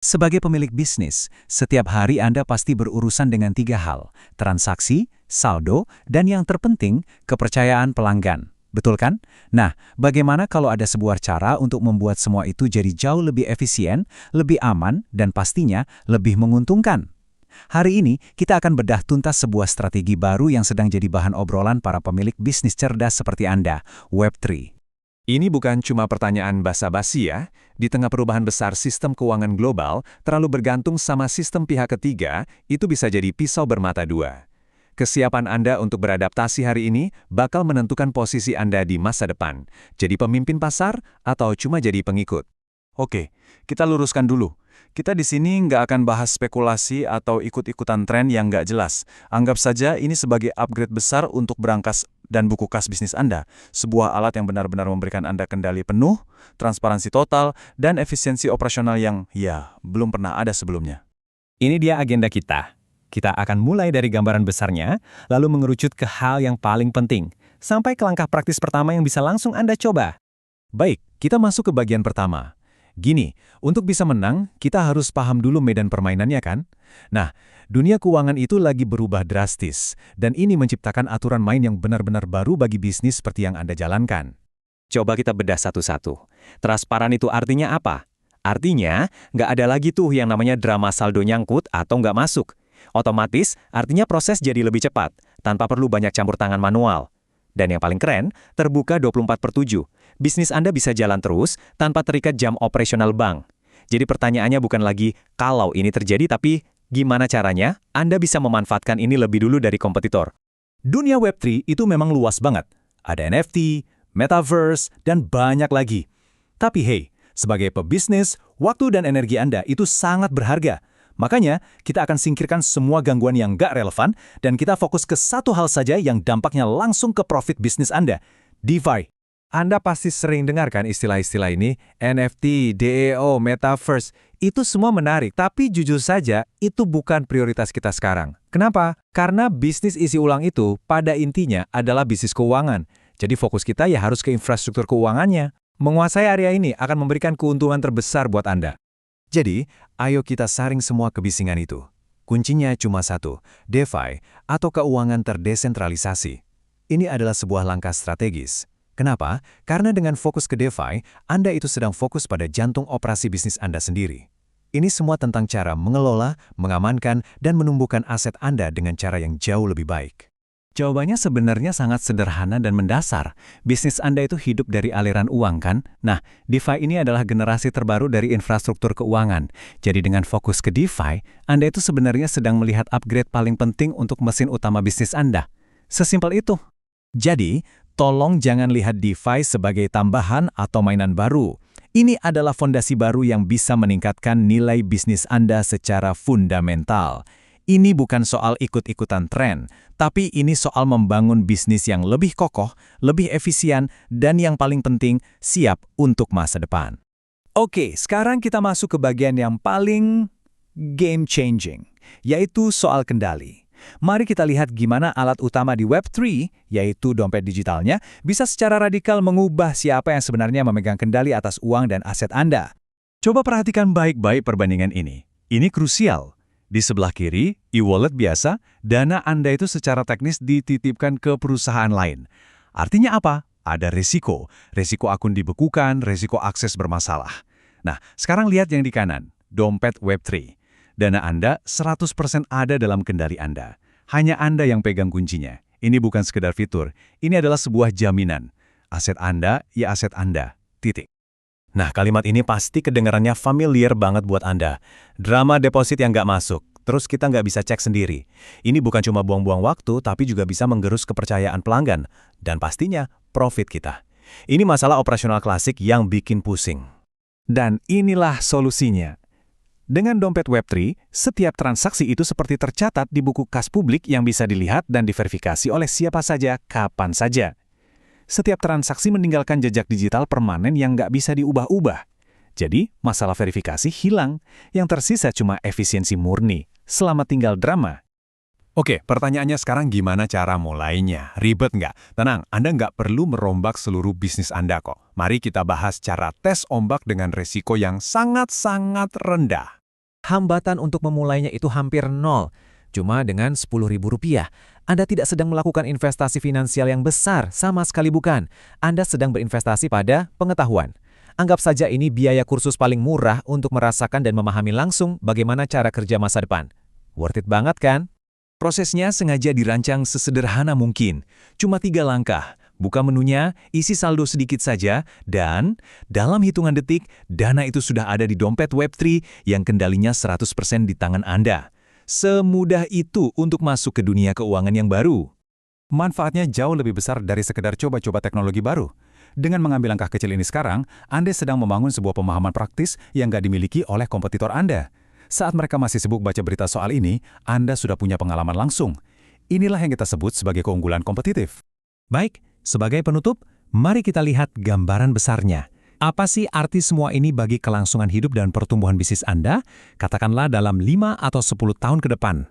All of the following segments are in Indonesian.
Sebagai pemilik bisnis, setiap hari Anda pasti berurusan dengan tiga hal: transaksi, saldo, dan yang terpenting, kepercayaan pelanggan. Betul kan? Nah, bagaimana kalau ada sebuah cara untuk membuat semua itu jadi jauh lebih efisien, lebih aman, dan pastinya lebih menguntungkan? Hari ini, kita akan bedah tuntas sebuah strategi baru yang sedang jadi bahan obrolan para pemilik bisnis cerdas seperti Anda, Web3. Ini bukan cuma pertanyaan basa-basi ya. Di tengah perubahan besar sistem keuangan global, terlalu bergantung sama sistem pihak ketiga, itu bisa jadi pisau bermata dua. Kesiapan Anda untuk beradaptasi hari ini bakal menentukan posisi Anda di masa depan. Jadi pemimpin pasar atau cuma jadi pengikut. Oke, kita luruskan dulu. Kita di sini nggak akan bahas spekulasi atau ikut-ikutan tren yang nggak jelas. Anggap saja ini sebagai upgrade besar untuk berangkas dan buku kas bisnis Anda. Sebuah alat yang benar-benar memberikan Anda kendali penuh, transparansi total, dan efisiensi operasional yang, ya, belum pernah ada sebelumnya. Ini dia agenda kita. Kita akan mulai dari gambaran besarnya, lalu mengerucut ke hal yang paling penting, sampai ke langkah praktis pertama yang bisa langsung Anda coba. Baik, kita masuk ke bagian pertama. Gini, untuk bisa menang, kita harus paham dulu medan permainannya kan? Nah, dunia keuangan itu lagi berubah drastis, dan ini menciptakan aturan main yang benar-benar baru bagi bisnis seperti yang Anda jalankan. Coba kita bedah satu-satu. Transparan itu artinya apa? Artinya, nggak ada lagi tuh yang namanya drama saldo nyangkut atau nggak masuk. Otomatis, artinya proses jadi lebih cepat, tanpa perlu banyak campur tangan manual. Dan yang paling keren, terbuka 24/7. Bisnis Anda bisa jalan terus tanpa terikat jam operasional bank. Jadi pertanyaannya bukan lagi kalau ini terjadi, tapi gimana caranya Anda bisa memanfaatkan ini lebih dulu dari kompetitor. Dunia Web3 itu memang luas banget. Ada NFT, Metaverse, dan banyak lagi. Tapi hey, sebagai pebisnis, waktu dan energi Anda itu sangat berharga. Makanya, kita akan singkirkan semua gangguan yang nggak relevan dan kita fokus ke satu hal saja yang dampaknya langsung ke profit bisnis Anda, DeFi. Anda pasti sering dengarkan istilah-istilah ini, NFT, DEO, Metaverse. Itu semua menarik, tapi jujur saja, itu bukan prioritas kita sekarang. Kenapa? Karena bisnis isi ulang itu pada intinya adalah bisnis keuangan. Jadi fokus kita ya harus ke infrastruktur keuangannya. Menguasai area ini akan memberikan keuntungan terbesar buat Anda. Jadi, ayo kita saring semua kebisingan itu. Kuncinya cuma satu, DeFi atau keuangan terdesentralisasi. Ini adalah sebuah langkah strategis. Kenapa? Karena dengan fokus ke DeFi, Anda itu sedang fokus pada jantung operasi bisnis Anda sendiri. Ini semua tentang cara mengelola, mengamankan, dan menumbuhkan aset Anda dengan cara yang jauh lebih baik. Jawabannya sebenarnya sangat sederhana dan mendasar. Bisnis Anda itu hidup dari aliran uang kan? Nah, DeFi ini adalah generasi terbaru dari infrastruktur keuangan. Jadi dengan fokus ke DeFi, Anda itu sebenarnya sedang melihat upgrade paling penting untuk mesin utama bisnis Anda. Sesimpel itu. Jadi, tolong jangan lihat DeFi sebagai tambahan atau mainan baru. Ini adalah fondasi baru yang bisa meningkatkan nilai bisnis Anda secara fundamental. Ini bukan soal ikut-ikutan tren, tapi ini soal membangun bisnis yang lebih kokoh, lebih efisien, dan yang paling penting, siap untuk masa depan. Oke, sekarang kita masuk ke bagian yang paling game-changing, yaitu soal kendali. Mari kita lihat gimana alat utama di Web3, yaitu dompet digitalnya, bisa secara radikal mengubah siapa yang sebenarnya memegang kendali atas uang dan aset Anda. Coba perhatikan baik-baik perbandingan ini. Ini krusial. Di sebelah kiri, e-wallet biasa, dana Anda itu secara teknis dititipkan ke perusahaan lain. Artinya apa? Ada risiko. Risiko akun dibekukan, risiko akses bermasalah. Nah, sekarang lihat yang di kanan, dompet Web3. Dana Anda 100% ada dalam kendali Anda. Hanya Anda yang pegang kuncinya. Ini bukan sekedar fitur, ini adalah sebuah jaminan. Aset Anda, ya aset Anda. Titik. Nah, kalimat ini pasti kedengarannya familiar banget buat Anda. Drama deposit yang nggak masuk, terus kita nggak bisa cek sendiri. Ini bukan cuma buang-buang waktu, tapi juga bisa menggerus kepercayaan pelanggan. Dan pastinya, profit kita. Ini masalah operasional klasik yang bikin pusing. Dan inilah solusinya. Dengan dompet Web3, setiap transaksi itu seperti tercatat di buku kas publik yang bisa dilihat dan diverifikasi oleh siapa saja, kapan saja. Setiap transaksi meninggalkan jejak digital permanen yang nggak bisa diubah-ubah. Jadi, masalah verifikasi hilang. Yang tersisa cuma efisiensi murni. Selamat tinggal drama. Oke, pertanyaannya sekarang gimana cara mulainya? Ribet nggak? Tenang, Anda nggak perlu merombak seluruh bisnis Anda kok. Mari kita bahas cara tes ombak dengan resiko yang sangat-sangat rendah. hambatan untuk memulainya itu hampir nol. Cuma dengan Rp10.000, Anda tidak sedang melakukan investasi finansial yang besar, sama sekali bukan. Anda sedang berinvestasi pada pengetahuan. Anggap saja ini biaya kursus paling murah untuk merasakan dan memahami langsung bagaimana cara kerja masa depan. Worth it banget kan? Prosesnya sengaja dirancang sesederhana mungkin. Cuma 3 langkah. Buka menunya, isi saldo sedikit saja, dan dalam hitungan detik, dana itu sudah ada di dompet Web3 yang kendalinya 100% di tangan Anda. Semudah itu untuk masuk ke dunia keuangan yang baru. Manfaatnya jauh lebih besar dari sekedar coba-coba teknologi baru. Dengan mengambil langkah kecil ini sekarang, Anda sedang membangun sebuah pemahaman praktis yang nggak dimiliki oleh kompetitor Anda. Saat mereka masih sibuk baca berita soal ini, Anda sudah punya pengalaman langsung. Inilah yang kita sebut sebagai keunggulan kompetitif. Baik, sebagai penutup, mari kita lihat gambaran besarnya. Apa sih arti semua ini bagi kelangsungan hidup dan pertumbuhan bisnis Anda? Katakanlah dalam 5 atau 10 tahun ke depan.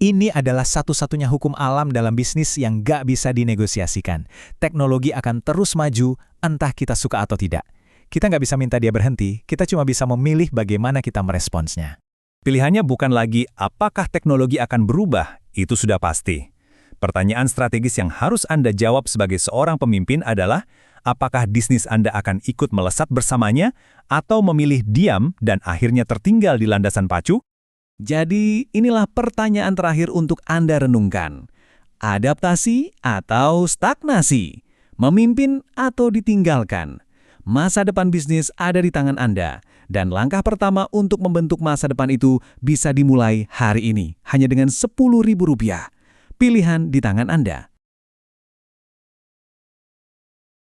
Ini adalah satu-satunya hukum alam dalam bisnis yang nggak bisa dinegosiasikan. Teknologi akan terus maju, entah kita suka atau tidak. Kita nggak bisa minta dia berhenti, kita cuma bisa memilih bagaimana kita meresponsnya. Pilihannya bukan lagi apakah teknologi akan berubah, itu sudah pasti. Pertanyaan strategis yang harus Anda jawab sebagai seorang pemimpin adalah, apakah bisnis Anda akan ikut melesat bersamanya, atau memilih diam dan akhirnya tertinggal di landasan pacu? Jadi, inilah pertanyaan terakhir untuk Anda renungkan. Adaptasi atau stagnasi? Memimpin atau ditinggalkan? Masa depan bisnis ada di tangan Anda. Dan langkah pertama untuk membentuk masa depan itu bisa dimulai hari ini, hanya dengan Rp10.000. Pilihan di tangan Anda.